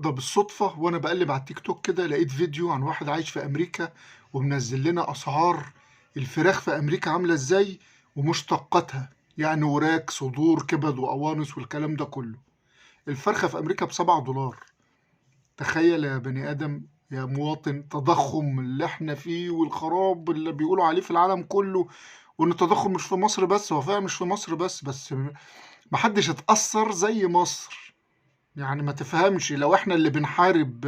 النهارده بالصدفة وأنا بقلب على التيك توك كده لقيت فيديو عن واحد عايش في أمريكا ومنزل لنا أسعار الفراخ في أمريكا عاملة إزاي ومشتقاتها، يعني وراك صدور كبد وقوانص والكلام ده كله. الفرخة في أمريكا ب7 دولار. تخيل يا بني آدم يا مواطن، تضخم اللي احنا فيه والخراب اللي بيقولوا عليه في العالم كله، وإن التضخم مش في مصر بس. هو فعلا مش في مصر بس محدش اتأثر زي مصر. يعني ما تفهمش، لو احنا اللي بنحارب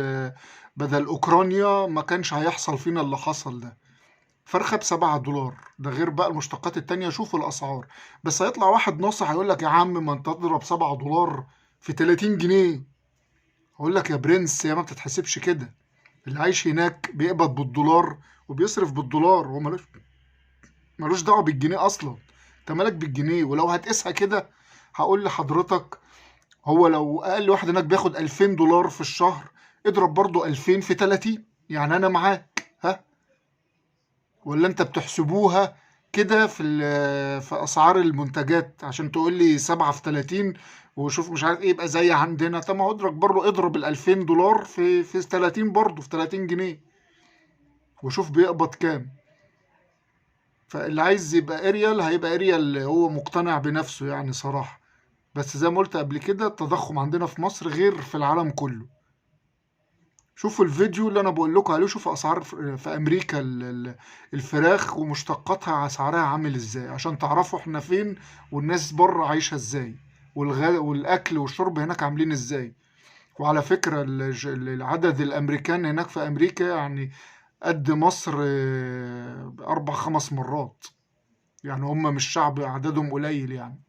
بدل اوكرانيا ما كانش هيحصل فينا اللي حصل ده. فرخة ب7 دولار، ده غير بقى المشتقات التانية. شوف الأسعار. بس هيطلع واحد ناصح هيقول لك يا عم ما انت تضرب 7 دولار في 30 جنيه. هقول لك يا برنس، هي ما بتتحسبش كده. اللي عايش هناك بيقبض بالدولار وبيصرف بالدولار، هو ملوش دعوة بالجنيه أصلا. انت مالك بالجنيه؟ ولو هتقيسها كده هقول لحضرتك، هو لو اقل واحد هناك بياخد 2000 دولار في الشهر، اضرب برضو 2000 في 30، يعني انا معاك. ها؟ ولا انت بتحسبوها كده في اسعار المنتجات عشان تقول لي 7 في 30 وشوف مش عارف ايه يبقى زي عندنا؟ طب ما هو اضرب برضو، اضرب ال 2000 دولار في 30 برضو، في 30 جنيه، وشوف بيقبض كام. فاللي عايز يبقى اريال هيبقى اريال، هو مقتنع بنفسه يعني صراحة. بس زي ما قلت قبل كده، التضخم عندنا في مصر غير في العالم كله. شوفوا الفيديو اللي انا بقول لكم عليه، شوفوا اسعار في امريكا الفراخ ومشتقاتها اسعارها عامل ازاي، عشان تعرفوا احنا فين والناس بره عايشة ازاي، والاكل والشرب هناك عاملين ازاي. وعلى فكرة العدد الامريكان هناك في امريكا يعني قد مصر 4 5 مرات. يعني هم مش شعب عددهم قليل يعني.